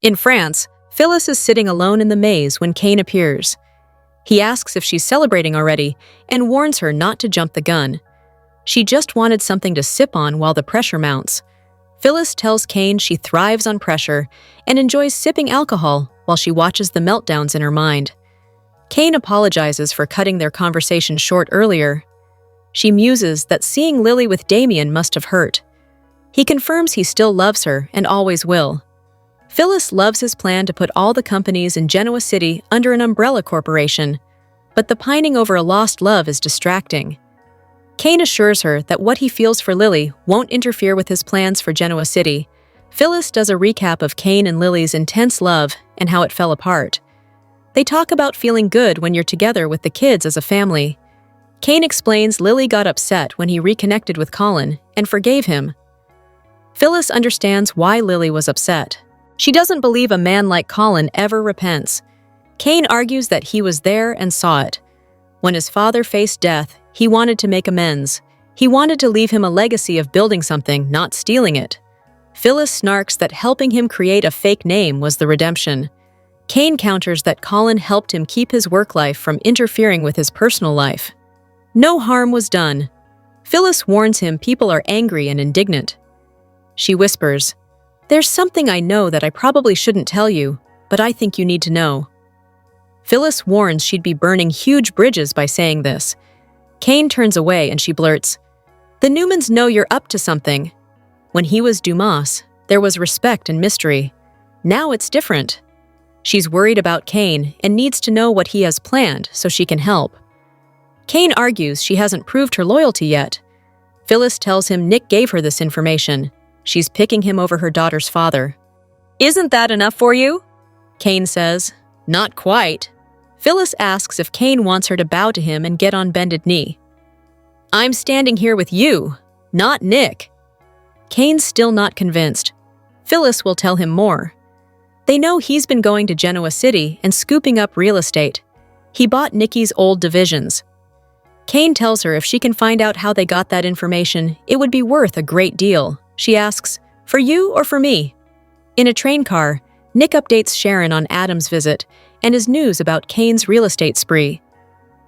In France, Phyllis is sitting alone in the maze when Kane appears. He asks if she's celebrating already and warns her not to jump the gun. She just wanted something to sip on while the pressure mounts. Phyllis tells Kane she thrives on pressure and enjoys sipping alcohol while she watches the meltdowns in her mind. Kane apologizes for cutting their conversation short earlier. She muses that seeing Lily with Damien must have hurt. He confirms he still loves her and always will. Phyllis loves his plan to put all the companies in Genoa City under an umbrella corporation, but the pining over a lost love is distracting. Kane assures her that what he feels for Lily won't interfere with his plans for Genoa City. Phyllis does a recap of Kane and Lily's intense love and how it fell apart. They talk about feeling good when you're together with the kids as a family. Kane explains Lily got upset when he reconnected with Colin and forgave him. Phyllis understands why Lily was upset. She doesn't believe a man like Colin ever repents. Kane argues that he was there and saw it. When his father faced death, he wanted to make amends. He wanted to leave him a legacy of building something, not stealing it. Phyllis snarks that helping him create a fake name was the redemption. Kane counters that Colin helped him keep his work life from interfering with his personal life. No harm was done. Phyllis warns him people are angry and indignant. She whispers, "There's something I know that I probably shouldn't tell you, but I think you need to know." Phyllis warns she'd be burning huge bridges by saying this. Kane turns away and she blurts, "The Newmans know you're up to something. When he was Dumas, there was respect and mystery. Now it's different." She's worried about Kane and needs to know what he has planned so she can help. Kane argues she hasn't proved her loyalty yet. Phyllis tells him Nick gave her this information. She's picking him over her daughter's father. "Isn't that enough for you?" Kane says, "Not quite." Phyllis asks if Kane wants her to bow to him and get on bended knee. "I'm standing here with you, not Nick." Kane's still not convinced. Phyllis will tell him more. They know he's been going to Genoa City and scooping up real estate. He bought Nikki's old divisions. Kane tells her if she can find out how they got that information, it would be worth a great deal. She asks, "For you or for me?" In a train car, Nick updates Sharon on Adam's visit and his news about Kane's real estate spree.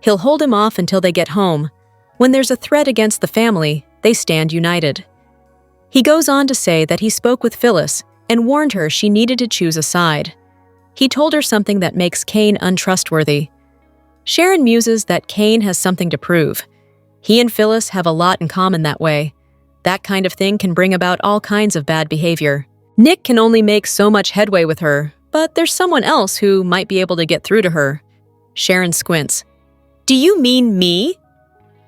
He'll hold him off until they get home. When there's a threat against the family, they stand united. He goes on to say that he spoke with Phyllis and warned her she needed to choose a side. He told her something that makes Kane untrustworthy. Sharon muses that Kane has something to prove. He and Phyllis have a lot in common that way. That kind of thing can bring about all kinds of bad behavior. Nick can only make so much headway with her, but there's someone else who might be able to get through to her. Sharon squints. "Do you mean me?"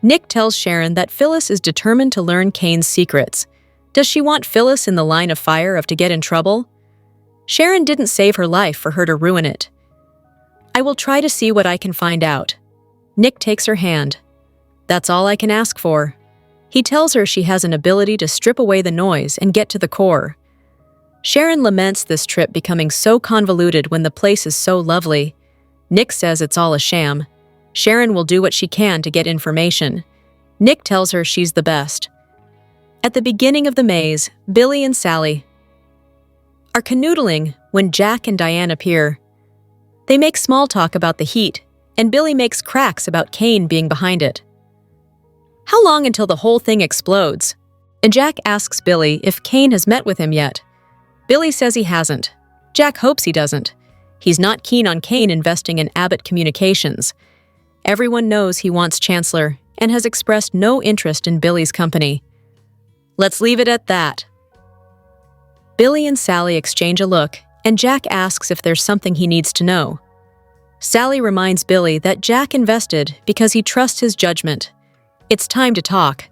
Nick tells Sharon that Phyllis is determined to learn Kane's secrets. Does she want Phyllis in the line of fire to get in trouble? Sharon didn't save her life for her to ruin it. "I will try to see what I can find out." Nick takes her hand. "That's all I can ask for." He tells her she has an ability to strip away the noise and get to the core. Sharon laments this trip becoming so convoluted when the place is so lovely. Nick says it's all a sham. Sharon will do what she can to get information. Nick tells her she's the best. At the beginning of the maze, Billy and Sally are canoodling when Jack and Diane appear. They make small talk about the heat, and Billy makes cracks about Kane being behind it. "How long until the whole thing explodes?" And Jack asks Billy if Kane has met with him yet. Billy says he hasn't. Jack hopes he doesn't. He's not keen on Kane investing in Abbott Communications. Everyone knows he wants Chancellor and has expressed no interest in Billy's company. Let's leave it at that. Billy and Sally exchange a look, and Jack asks if there's something he needs to know. Sally reminds Billy that Jack invested because he trusts his judgment. It's time to talk.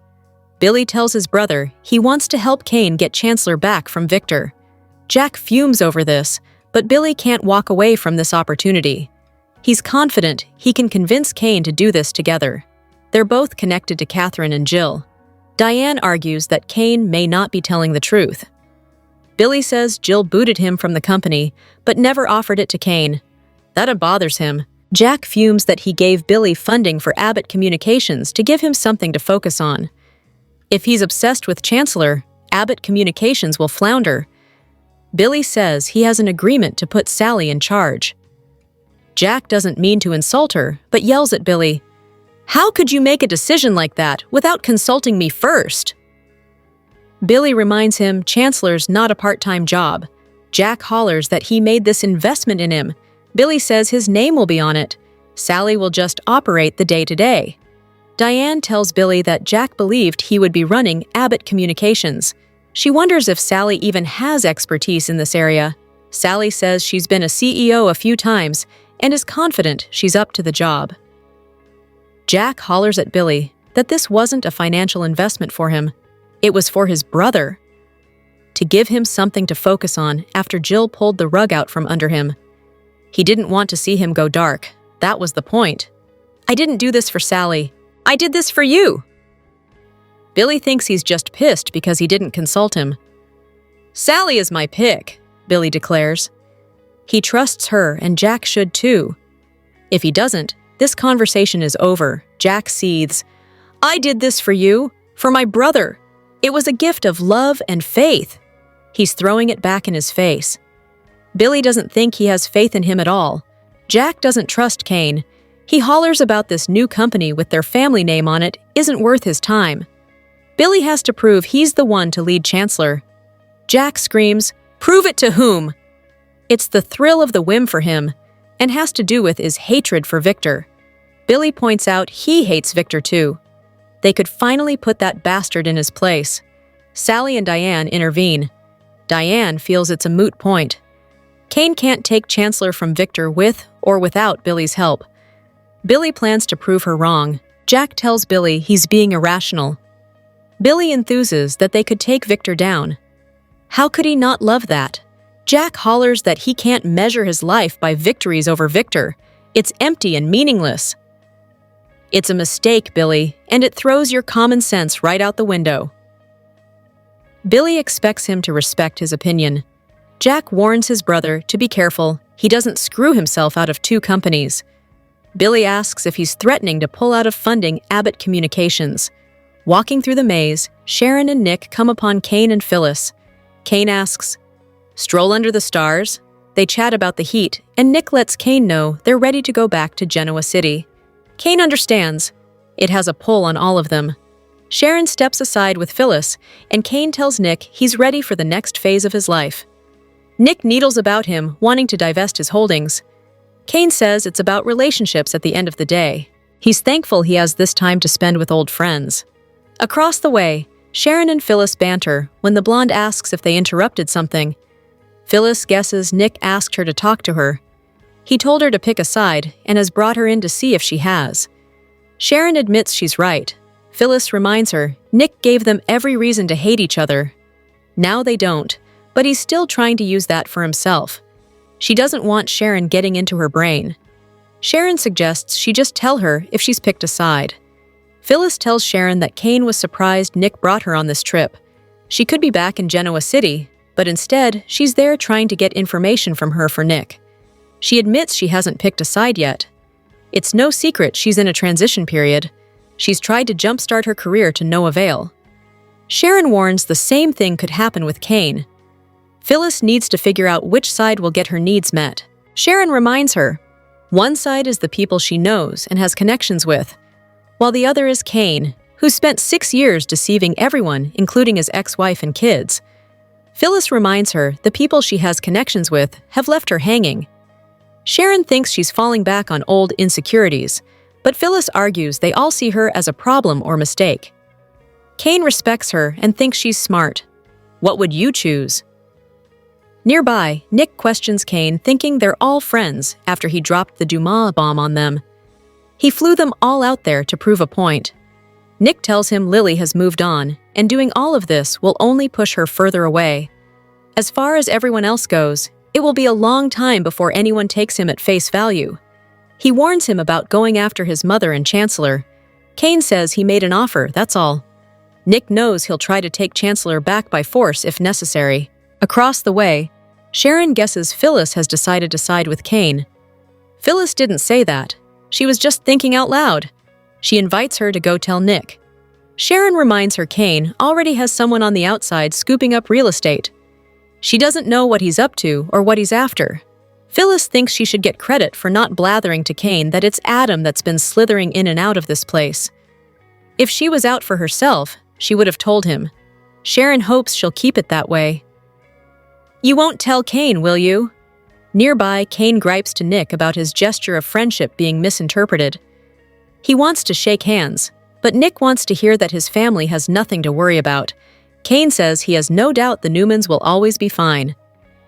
Billy tells his brother he wants to help Kane get Chancellor back from Victor. Jack fumes over this, but Billy can't walk away from this opportunity. He's confident he can convince Kane to do this together. They're both connected to Catherine and Jill. Diane argues that Kane may not be telling the truth. Billy says Jill booted him from the company, but never offered it to Kane. That bothers him. Jack fumes that he gave Billy funding for Abbott Communications to give him something to focus on. If he's obsessed with Chancellor, Abbott Communications will flounder. Billy says he has an agreement to put Sally in charge. Jack doesn't mean to insult her, but yells at Billy, "How could you make a decision like that without consulting me first?" Billy reminds him Chancellor's not a part-time job. Jack hollers that he made this investment in him. Billy says his name will be on it. Sally will just operate the day-to-day. Diane tells Billy that Jack believed he would be running Abbott Communications. She wonders if Sally even has expertise in this area. Sally says she's been a CEO a few times and is confident she's up to the job. Jack hollers at Billy that this wasn't a financial investment for him. It was for his brother. To give him something to focus on after Jill pulled the rug out from under him. He didn't want to see him go dark. That was the point. "I didn't do this for Sally. I did this for you." Billy thinks he's just pissed because he didn't consult him. "Sally is my pick," Billy declares. He trusts her, and Jack should too. If he doesn't, this conversation is over. Jack seethes. "I did this for you, for my brother. It was a gift of love and faith." He's throwing it back in his face. Billy doesn't think he has faith in him at all. Jack doesn't trust Kane. He hollers about this new company with their family name on it isn't worth his time. Billy has to prove he's the one to lead Chancellor. Jack screams, "Prove it to whom?" It's the thrill of the whim for him, and has to do with his hatred for Victor. Billy points out he hates Victor too. They could finally put that bastard in his place. Sally and Diane intervene. Diane feels it's a moot point. Kane can't take Chancellor from Victor with or without Billy's help. Billy plans to prove her wrong. Jack tells Billy he's being irrational. Billy enthuses that they could take Victor down. How could he not love that? Jack hollers that he can't measure his life by victories over Victor. It's empty and meaningless. It's a mistake, Billy, and it throws your common sense right out the window. Billy expects him to respect his opinion. Jack warns his brother to be careful he doesn't screw himself out of two companies. Billy asks if he's threatening to pull out of funding Abbott Communications. Walking through the maze, Sharon and Nick come upon Kane and Phyllis. Kane asks, "Stroll under the stars?" They chat about the heat, and Nick lets Kane know they're ready to go back to Genoa City. Kane understands. It has a pull on all of them. Sharon steps aside with Phyllis, and Kane tells Nick he's ready for the next phase of his life. Nick needles about him, wanting to divest his holdings. Kane says it's about relationships at the end of the day. He's thankful he has this time to spend with old friends. Across the way, Sharon and Phyllis banter when the blonde asks if they interrupted something. Phyllis guesses Nick asked her to talk to her. He told her to pick a side and has brought her in to see if she has. Sharon admits she's right. Phyllis reminds her Nick gave them every reason to hate each other. Now they don't, but he's still trying to use that for himself. She doesn't want Sharon getting into her brain. Sharon suggests she just tell her if she's picked a side. Phyllis tells Sharon that Kane was surprised Nick brought her on this trip. She could be back in Genoa City, but instead, she's there trying to get information from her for Nick. She admits she hasn't picked a side yet. It's no secret she's in a transition period. She's tried to jumpstart her career to no avail. Sharon warns the same thing could happen with Kane. Phyllis needs to figure out which side will get her needs met. Sharon reminds her, one side is the people she knows and has connections with, while the other is Kane, who spent 6 years deceiving everyone, including his ex-wife and kids. Phyllis reminds her the people she has connections with have left her hanging. Sharon thinks she's falling back on old insecurities, but Phyllis argues they all see her as a problem or mistake. Kane respects her and thinks she's smart. What would you choose? Nearby, Nick questions Kane, thinking they're all friends after he dropped the Dumas bomb on them. He flew them all out there to prove a point. Nick tells him Lily has moved on, and doing all of this will only push her further away. As far as everyone else goes, it will be a long time before anyone takes him at face value. He warns him about going after his mother and Chancellor. Kane says he made an offer, that's all. Nick knows he'll try to take Chancellor back by force if necessary. Across the way, Sharon guesses Phyllis has decided to side with Kane. Phyllis didn't say that. She was just thinking out loud. She invites her to go tell Nick. Sharon reminds her Kane already has someone on the outside scooping up real estate. She doesn't know what he's up to or what he's after. Phyllis thinks she should get credit for not blathering to Kane that it's Adam that's been slithering in and out of this place. If she was out for herself, she would have told him. Sharon hopes she'll keep it that way. "You won't tell Kane, will you?" Nearby, Kane gripes to Nick about his gesture of friendship being misinterpreted. He wants to shake hands, but Nick wants to hear that his family has nothing to worry about. Kane says he has no doubt the Newmans will always be fine.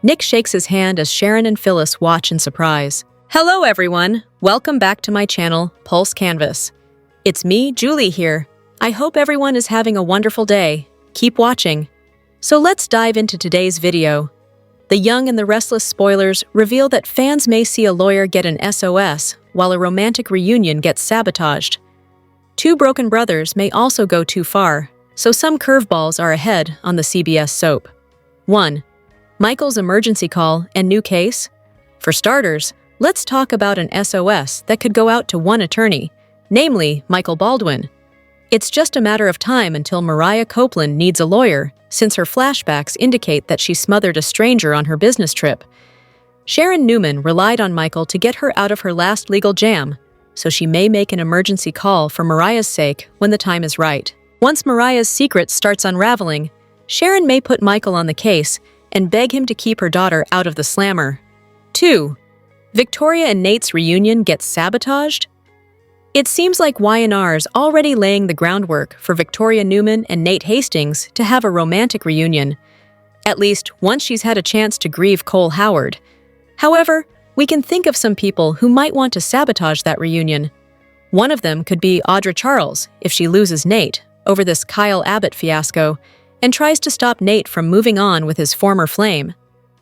Nick shakes his hand as Sharon and Phyllis watch in surprise. Hello everyone, welcome back to my channel, Pulse Canvas. It's me, Julie here. I hope everyone is having a wonderful day. Keep watching. So let's dive into today's video. The Young and the Restless spoilers reveal that fans may see a lawyer get an SOS while a romantic reunion gets sabotaged. Two broken brothers may also go too far, so some curveballs are ahead on the CBS soap. 1. Michael's emergency call and new case? For starters, let's talk about an SOS that could go out to one attorney, namely Michael Baldwin. It's just a matter of time until Mariah Copeland needs a lawyer, since her flashbacks indicate that she smothered a stranger on her business trip. Sharon Newman relied on Michael to get her out of her last legal jam, so she may make an emergency call for Mariah's sake when the time is right. Once Mariah's secret starts unraveling, Sharon may put Michael on the case and beg him to keep her daughter out of the slammer. 2. Victoria and Nate's reunion gets sabotaged? It seems like Y&R's already laying the groundwork for Victoria Newman and Nate Hastings to have a romantic reunion, at least once she's had a chance to grieve Cole Howard. However, we can think of some people who might want to sabotage that reunion. One of them could be Audra Charles if she loses Nate over this Kyle Abbott fiasco and tries to stop Nate from moving on with his former flame.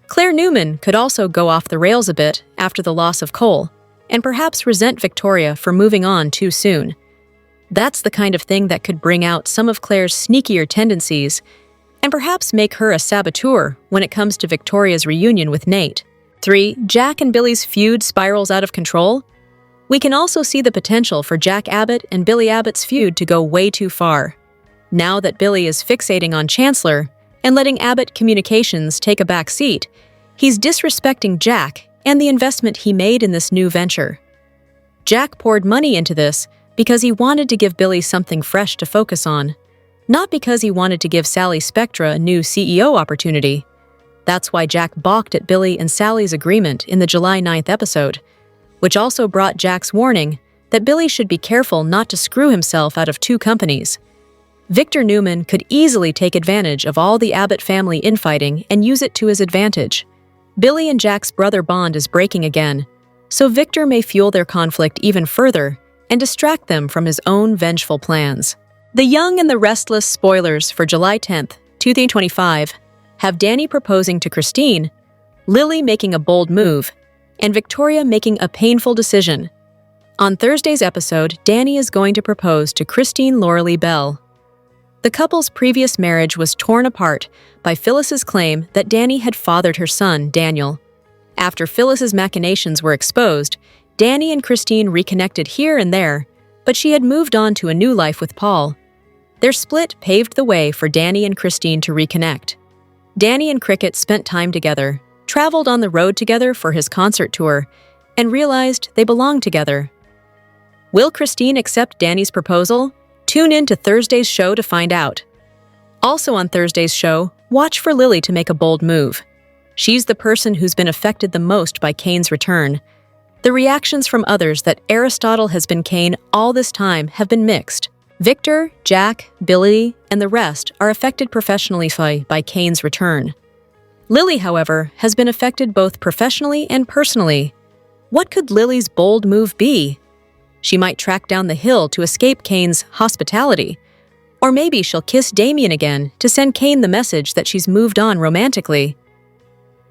Claire Newman could also go off the rails a bit after the loss of Cole, and perhaps resent Victoria for moving on too soon. That's the kind of thing that could bring out some of Claire's sneakier tendencies and perhaps make her a saboteur when it comes to Victoria's reunion with Nate. 3. Jack and Billy's feud spirals out of control? We can also see the potential for Jack Abbott and Billy Abbott's feud to go way too far. Now that Billy is fixating on Chancellor and letting Abbott Communications take a back seat, he's disrespecting Jack and the investment he made in this new venture. Jack poured money into this because he wanted to give Billy something fresh to focus on, not because he wanted to give Sally Spectra a new CEO opportunity. That's why Jack balked at Billy and Sally's agreement in the July 9th episode, which also brought Jack's warning that Billy should be careful not to screw himself out of two companies. Victor Newman could easily take advantage of all the Abbott family infighting and use it to his advantage. Billy and Jack's brother bond is breaking again, so Victor may fuel their conflict even further and distract them from his own vengeful plans. The Young and the Restless spoilers for July 10th, 2025 have Danny proposing to Christine, Lily making a bold move, and Victoria making a painful decision. On Thursday's episode, Danny is going to propose to Christine Loralee Bell. The couple's previous marriage was torn apart by Phyllis's claim that Danny had fathered her son, Daniel. After Phyllis's machinations were exposed, Danny and Christine reconnected here and there, but she had moved on to a new life with Paul. Their split paved the way for Danny and Christine to reconnect. Danny and Cricket spent time together, traveled on the road together for his concert tour, and realized they belonged together. Will Christine accept Danny's proposal? Tune in to Thursday's show to find out. Also on Thursday's show, watch for Lily to make a bold move. She's the person who's been affected the most by Kane's return. The reactions from others that Aristotle has been Kane all this time have been mixed. Victor, Jack, Billy, and the rest are affected professionally by Kane's return. Lily, however, has been affected both professionally and personally. What could Lily's bold move be? She might track down the hill to escape Kane's hospitality. Or maybe she'll kiss Damien again to send Kane the message that she's moved on romantically.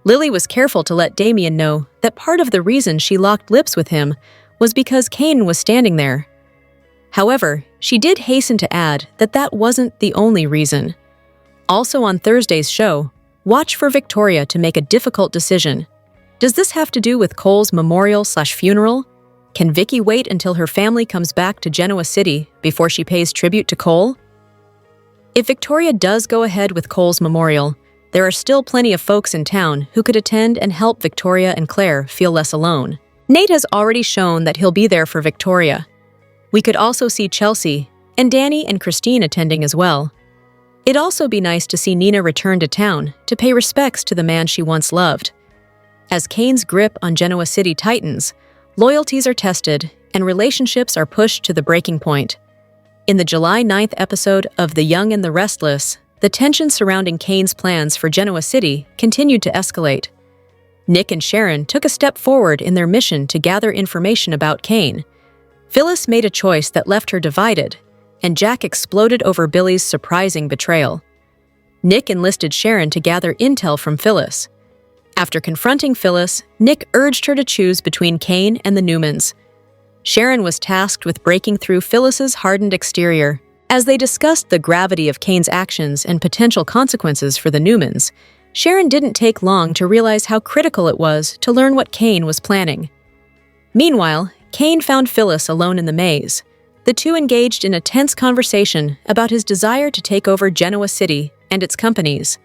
Lily was careful to let Damien know that part of the reason she locked lips with him was because Kane was standing there. However, she did hasten to add that that wasn't the only reason. Also on Thursday's show, watch for Victoria to make a difficult decision. Does this have to do with Cole's memorial/funeral? Can Vicky wait until her family comes back to Genoa City before she pays tribute to Cole? If Victoria does go ahead with Cole's memorial, there are still plenty of folks in town who could attend and help Victoria and Claire feel less alone. Nate has already shown that he'll be there for Victoria. We could also see Chelsea and Danny and Christine attending as well. It'd also be nice to see Nina return to town to pay respects to the man she once loved. As Kane's grip on Genoa City tightens, loyalties are tested and relationships are pushed to the breaking point. In the July 9th episode of The Young and the Restless, the tension surrounding Kane's plans for Genoa City continued to escalate. Nick and Sharon took a step forward in their mission to gather information about Kane. Phyllis made a choice that left her divided, and Jack exploded over Billy's surprising betrayal. Nick enlisted Sharon to gather intel from Phyllis. After confronting Phyllis, Nick urged her to choose between Kane and the Newmans. Sharon was tasked with breaking through Phyllis's hardened exterior. As they discussed the gravity of Kane's actions and potential consequences for the Newmans, Sharon didn't take long to realize how critical it was to learn what Kane was planning. Meanwhile, Kane found Phyllis alone in the maze. The two engaged in a tense conversation about his desire to take over Genoa City and its companies.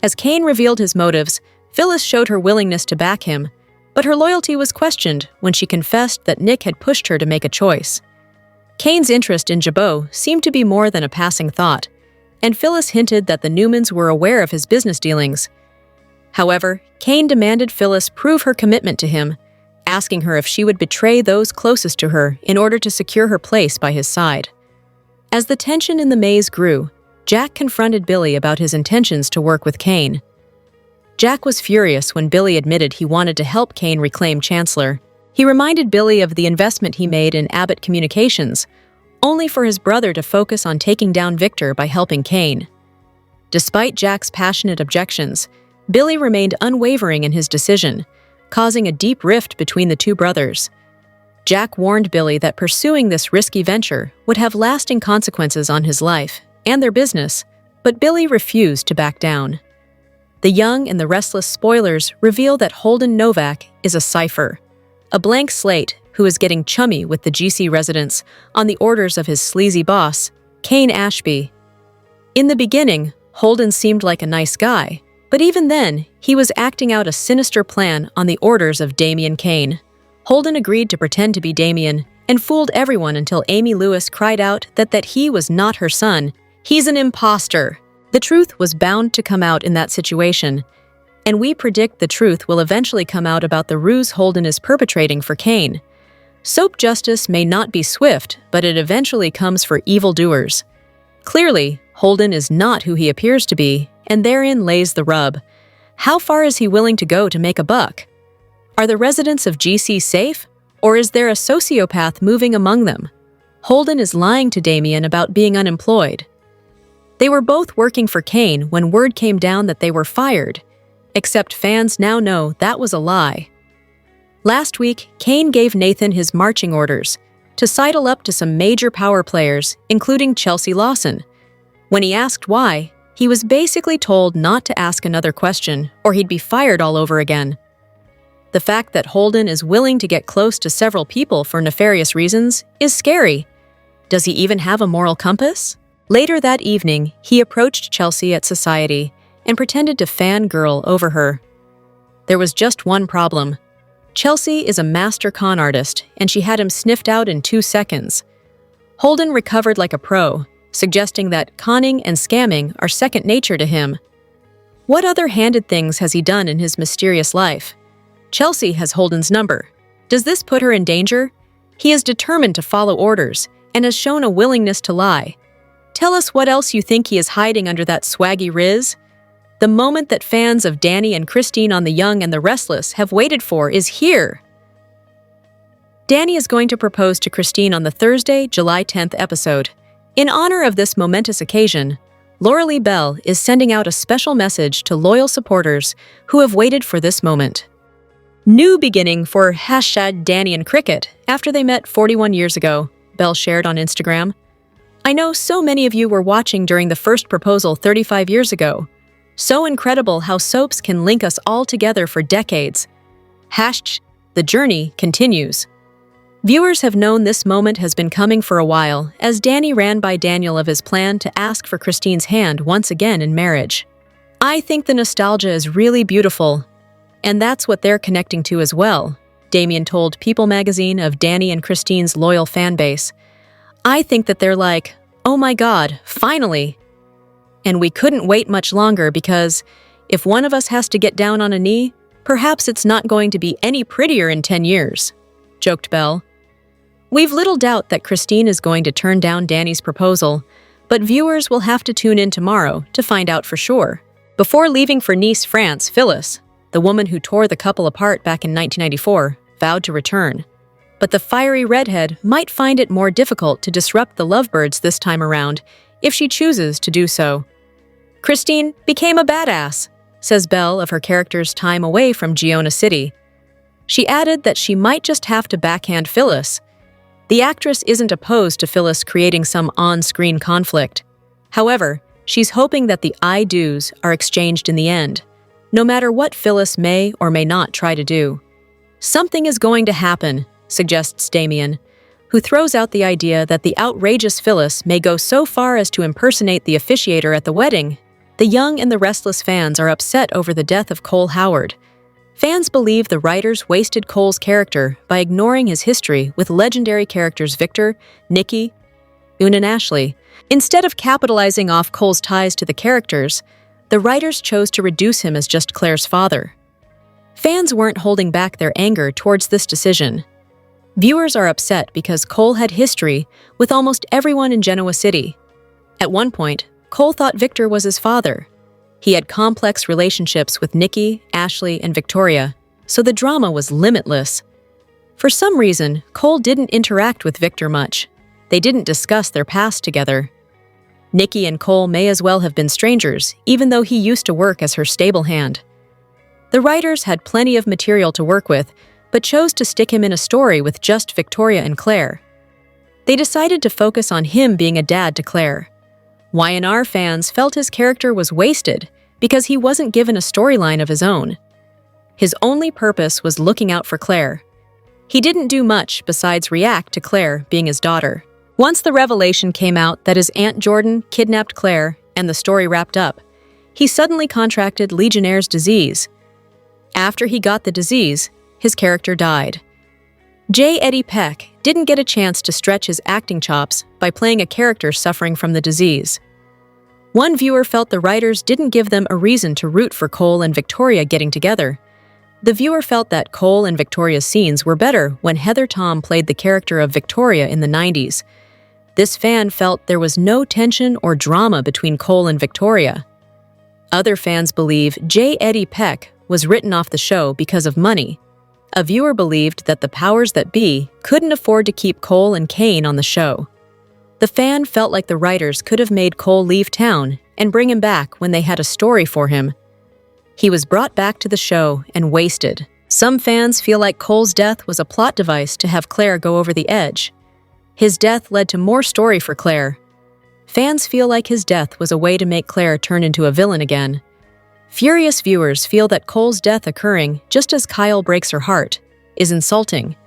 As Kane revealed his motives, Phyllis showed her willingness to back him, but her loyalty was questioned when she confessed that Nick had pushed her to make a choice. Kane's interest in Jabot seemed to be more than a passing thought, and Phyllis hinted that the Newmans were aware of his business dealings. However, Kane demanded Phyllis prove her commitment to him, asking her if she would betray those closest to her in order to secure her place by his side. As the tension in the maze grew, Jack confronted Billy about his intentions to work with Kane. Jack was furious when Billy admitted he wanted to help Kane reclaim Chancellor. He reminded Billy of the investment he made in Abbott Communications, only for his brother to focus on taking down Victor by helping Kane. Despite Jack's passionate objections, Billy remained unwavering in his decision, causing a deep rift between the two brothers. Jack warned Billy that pursuing this risky venture would have lasting consequences on his life and their business, but Billy refused to back down. The Young and the Restless spoilers reveal that Holden Novak is a cipher, a blank slate who is getting chummy with the GC residents on the orders of his sleazy boss, Kane Ashby. In the beginning, Holden seemed like a nice guy, but even then, he was acting out a sinister plan on the orders of Damian Kane. Holden agreed to pretend to be Damian and fooled everyone until Amy Lewis cried out that he was not her son. He's an imposter. The truth was bound to come out in that situation, and we predict the truth will eventually come out about the ruse Holden is perpetrating for Kane. Soap justice may not be swift, but it eventually comes for evildoers. Clearly, Holden is not who he appears to be, and therein lays the rub. How far is he willing to go to make a buck? Are the residents of GC safe, or is there a sociopath moving among them? Holden is lying to Damian about being unemployed. They were both working for Kane when word came down that they were fired, except fans now know that was a lie. Last week, Kane gave Nathan his marching orders to sidle up to some major power players, including Chelsea Lawson. When he asked why, he was basically told not to ask another question or he'd be fired all over again. The fact that Holden is willing to get close to several people for nefarious reasons is scary. Does he even have a moral compass? Later that evening, he approached Chelsea at Society and pretended to fangirl over her. There was just one problem. Chelsea is a master con artist, and she had him sniffed out in 2 seconds. Holden recovered like a pro, suggesting that conning and scamming are second nature to him. What other handed things has he done in his mysterious life? Chelsea has Holden's number. Does this put her in danger? He is determined to follow orders and has shown a willingness to lie. Tell us what else you think he is hiding under that swaggy riz. The moment that fans of Danny and Christine on The Young and the Restless have waited for is here. Danny is going to propose to Christine on the Thursday, July 10th episode. In honor of this momentous occasion, Laura Lee Bell is sending out a special message to loyal supporters who have waited for this moment. New beginning for #Danny and Cricket after they met 41 years ago, Bell shared on Instagram. I know so many of you were watching during the first proposal 35 years ago. So incredible how soaps can link us all together for decades. The journey continues. Viewers have known this moment has been coming for a while, as Danny ran by Daniel of his plan to ask for Christine's hand once again in marriage. I think the nostalgia is really beautiful, and that's what they're connecting to as well, Damien told People magazine of Danny and Christine's loyal fan base. I think that they're like, oh my god, finally! And we couldn't wait much longer because if one of us has to get down on a knee, perhaps it's not going to be any prettier in 10 years, joked Belle. We've little doubt that Christine is going to turn down Danny's proposal, but viewers will have to tune in tomorrow to find out for sure. Before leaving for Nice, France, Phyllis, the woman who tore the couple apart back in 1994, vowed to return. But the fiery redhead might find it more difficult to disrupt the lovebirds this time around if she chooses to do so. Christine became a badass, says Belle of her character's time away from Giona City. She added that she might just have to backhand Phyllis. The actress isn't opposed to Phyllis creating some on-screen conflict. However, she's hoping that the I-do's are exchanged in the end, no matter what Phyllis may or may not try to do. Something is going to happen, suggests Damien, who throws out the idea that the outrageous Phyllis may go so far as to impersonate the officiator at the wedding. The young and the restless fans are upset over the death of Cole Howard. Fans believe the writers wasted Cole's character by ignoring his history with legendary characters Victor, Nikki, Una and Ashley. Instead of capitalizing off Cole's ties to the characters, the writers chose to reduce him as just Claire's father. Fans weren't holding back their anger towards this decision. Viewers are upset because Cole had history with almost everyone in Genoa City. At one point, Cole thought Victor was his father. He had complex relationships with Nikki, Ashley, and Victoria, so the drama was limitless. For some reason, Cole didn't interact with Victor much. They didn't discuss their past together. Nikki and Cole may as well have been strangers, even though he used to work as her stable hand. The writers had plenty of material to work with, but chose to stick him in a story with just Victoria and Claire. They decided to focus on him being a dad to Claire. Y&R fans felt his character was wasted because he wasn't given a storyline of his own. His only purpose was looking out for Claire. He didn't do much besides react to Claire being his daughter. Once the revelation came out that his Aunt Jordan kidnapped Claire and the story wrapped up, he suddenly contracted Legionnaire's disease. After he got the disease, his character died. J. Eddie Peck didn't get a chance to stretch his acting chops by playing a character suffering from the disease. One viewer felt the writers didn't give them a reason to root for Cole and Victoria getting together. The viewer felt that Cole and Victoria's scenes were better when Heather Tom played the character of Victoria in the 90s. This fan felt there was no tension or drama between Cole and Victoria. Other fans believe J. Eddie Peck was written off the show because of money. A viewer believed that the powers that be couldn't afford to keep Cole and Kane on the show. The fan felt like the writers could have made Cole leave town and bring him back when they had a story for him. He was brought back to the show and wasted. Some fans feel like Cole's death was a plot device to have Claire go over the edge. His death led to more story for Claire. Fans feel like his death was a way to make Claire turn into a villain again. Furious viewers feel that Cole's death occurring just as Kyle breaks her heart is insulting.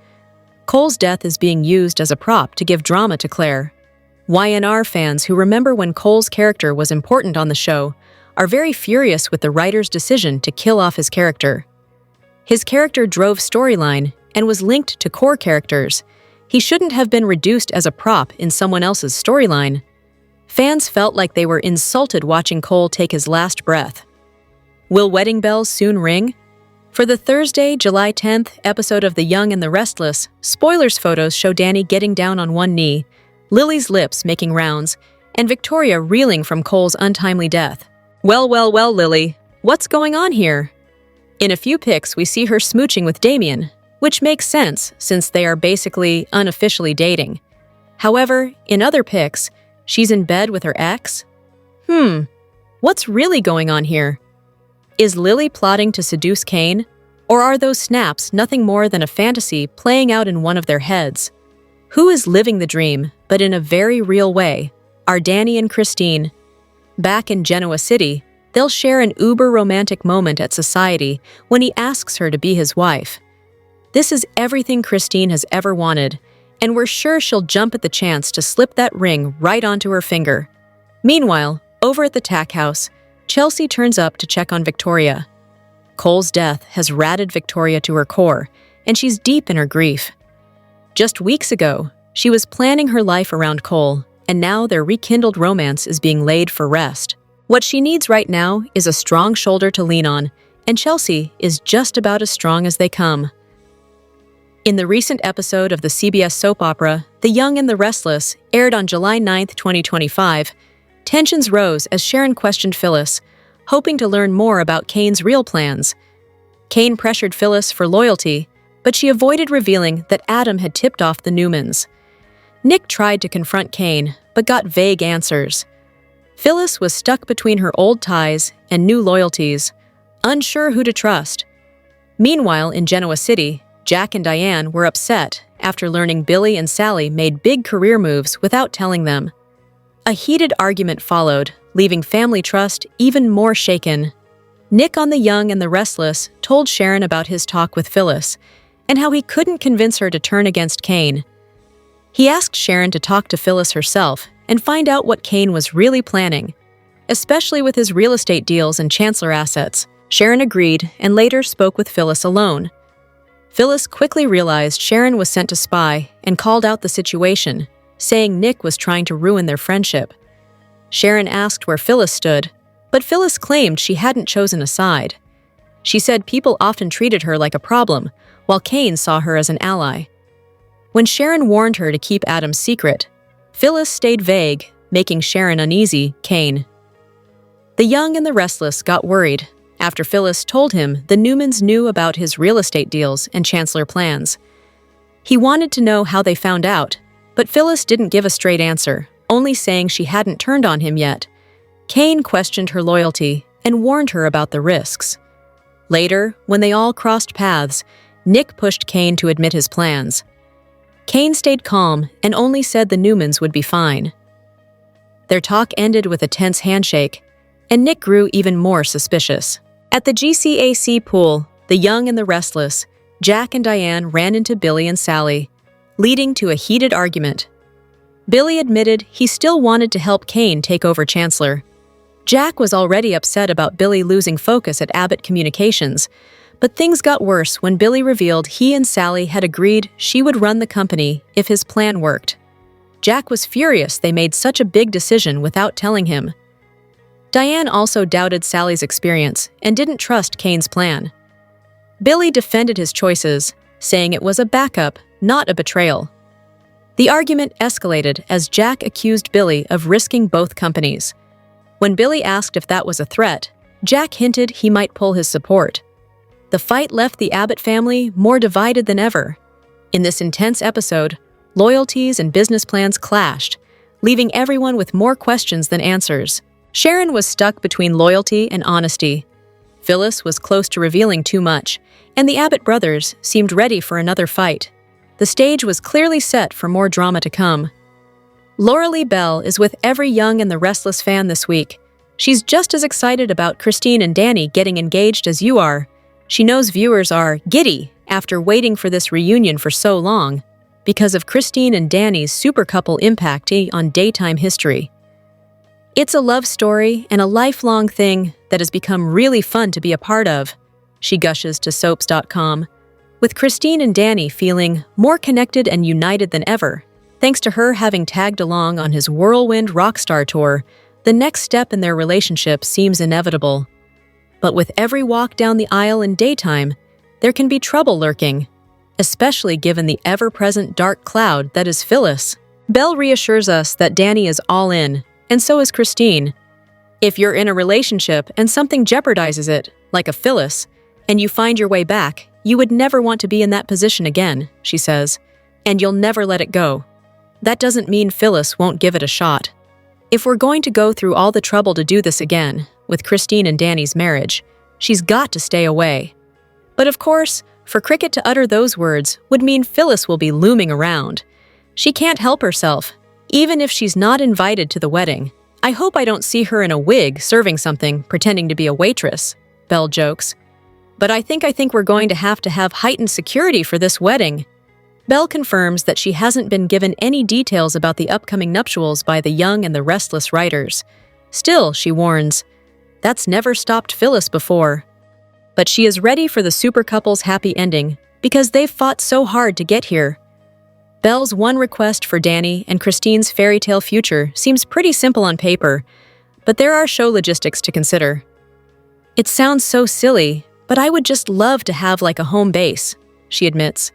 Cole's death is being used as a prop to give drama to Claire. Y&R fans who remember when Cole's character was important on the show are very furious with the writer's decision to kill off his character. His character drove storyline and was linked to core characters. He shouldn't have been reduced as a prop in someone else's storyline. Fans felt like they were insulted watching Cole take his last breath. Will wedding bells soon ring? For the Thursday, July 10th episode of The Young and the Restless, spoilers photos show Danny getting down on one knee, Lily's lips making rounds, and Victoria reeling from Cole's untimely death. Well, Lily, what's going on here? In a few pics, we see her smooching with Damien, which makes sense since they are basically unofficially dating. However, in other pics, she's in bed with her ex? What's really going on here? Is Lily plotting to seduce Kane, or are those snaps nothing more than a fantasy playing out in one of their heads? Who is living the dream, but in a very real way, are Danny and Christine? Back in Genoa City, they'll share an uber-romantic moment at Society when he asks her to be his wife. This is everything Christine has ever wanted, and we're sure she'll jump at the chance to slip that ring right onto her finger. Meanwhile, over at the Tack House, Chelsea turns up to check on Victoria. Cole's death has rattled Victoria to her core, and she's deep in her grief. Just weeks ago, she was planning her life around Cole, and now their rekindled romance is being laid for rest. What she needs right now is a strong shoulder to lean on, and Chelsea is just about as strong as they come. In the recent episode of the CBS soap opera, The Young and the Restless, aired on July 9, 2025, tensions rose as Sharon questioned Phyllis, hoping to learn more about Kane's real plans. Kane pressured Phyllis for loyalty, but she avoided revealing that Adam had tipped off the Newmans. Nick tried to confront Kane, but got vague answers. Phyllis was stuck between her old ties and new loyalties, unsure who to trust. Meanwhile, in Genoa City, Jack and Diane were upset after learning Billy and Sally made big career moves without telling them. A heated argument followed, leaving family trust even more shaken. Nick on The Young and the Restless told Sharon about his talk with Phyllis and how he couldn't convince her to turn against Kane. He asked Sharon to talk to Phyllis herself and find out what Kane was really planning, especially with his real estate deals and Chancellor assets. Sharon agreed and later spoke with Phyllis alone. Phyllis quickly realized Sharon was sent to spy and called out the situation, saying Nick was trying to ruin their friendship. Sharon asked where Phyllis stood, but Phyllis claimed she hadn't chosen a side. She said people often treated her like a problem, while Kane saw her as an ally. When Sharon warned her to keep Adam's secret, Phyllis stayed vague, making Sharon uneasy. Kane. The Young and the Restless got worried after Phyllis told him the Newmans knew about his real estate deals and Chancellor plans. He wanted to know how they found out, but Phyllis didn't give a straight answer, only saying she hadn't turned on him yet. Kane questioned her loyalty and warned her about the risks. Later, when they all crossed paths, Nick pushed Kane to admit his plans. Kane stayed calm and only said the Newmans would be fine. Their talk ended with a tense handshake, and Nick grew even more suspicious. At the GCAC pool, The Young and the Restless, Jack and Diane ran into Billy and Sally, leading to a heated argument. Billy admitted he still wanted to help Kane take over Chancellor. Jack was already upset about Billy losing focus at Abbott Communications, but things got worse when Billy revealed he and Sally had agreed she would run the company if his plan worked. Jack was furious they made such a big decision without telling him. Diane also doubted Sally's experience and didn't trust Kane's plan. Billy defended his choices, saying it was a backup, not a betrayal. The argument escalated as Jack accused Billy of risking both companies. When Billy asked if that was a threat, Jack hinted he might pull his support. The fight left the Abbott family more divided than ever. In this intense episode, loyalties and business plans clashed, leaving everyone with more questions than answers. Sharon was stuck between loyalty and honesty. Phyllis was close to revealing too much, and the Abbott brothers seemed ready for another fight. The stage was clearly set for more drama to come. Laura Lee Bell is with every Young and the Restless fan this week. She's just as excited about Christine and Danny getting engaged as you are. She knows viewers are giddy after waiting for this reunion for so long because of Christine and Danny's super couple impact on daytime history. It's a love story and a lifelong thing that has become really fun to be a part of, she gushes to Soaps.com, with Christine and Danny feeling more connected and united than ever. Thanks to her having tagged along on his whirlwind rockstar tour, the next step in their relationship seems inevitable. But with every walk down the aisle in daytime, there can be trouble lurking, especially given the ever-present dark cloud that is Phyllis. Belle reassures us that Danny is all in, and so is Christine. If you're in a relationship and something jeopardizes it, like a Phyllis, and you find your way back, you would never want to be in that position again, she says, and you'll never let it go. That doesn't mean Phyllis won't give it a shot. If we're going to go through all the trouble to do this again, with Christine and Danny's marriage, she's got to stay away. But of course, for Cricket to utter those words would mean Phyllis will be looming around. She can't help herself, even if she's not invited to the wedding. I hope I don't see her in a wig serving something, pretending to be a waitress, Belle jokes. But I think we're going to have heightened security for this wedding. Belle confirms that she hasn't been given any details about the upcoming nuptials by the Young and the Restless writers. Still, she warns, That's never stopped Phyllis before. But she is ready for the super couple's happy ending because they've fought so hard to get here. Belle's one request for Danny and Christine's fairy tale future seems pretty simple on paper, but there are show logistics to consider. It sounds so silly, but I would just love to have like a home base, she admits.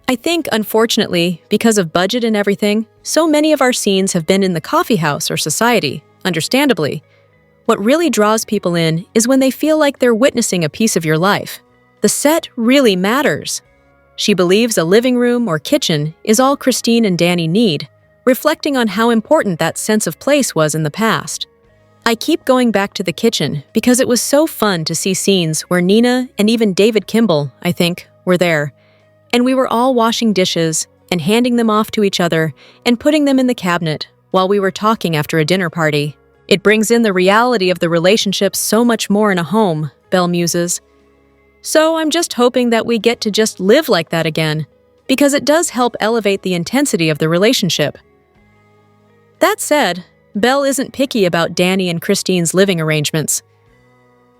I think, unfortunately, because of budget and everything, so many of our scenes have been in the coffee house or society, understandably. What really draws people in is when they feel like they're witnessing a piece of your life. The set really matters. She believes a living room or kitchen is all Christine and Danny need, reflecting on how important that sense of place was in the past. I keep going back to the kitchen because it was so fun to see scenes where Nina and even David Kimball, I think, were there. And we were all washing dishes and handing them off to each other and putting them in the cabinet while we were talking after a dinner party. It brings in the reality of the relationship so much more in a home, Belle muses. So I'm just hoping that we get to just live like that again, because it does help elevate the intensity of the relationship. That said, Belle isn't picky about Danny and Christine's living arrangements.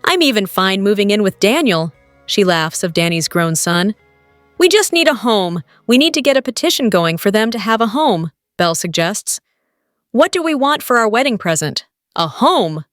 I'm even fine moving in with Daniel, she laughs of Danny's grown son. We just need a home. We need to get a petition going for them to have a home, Belle suggests. What do we want for our wedding present? A home?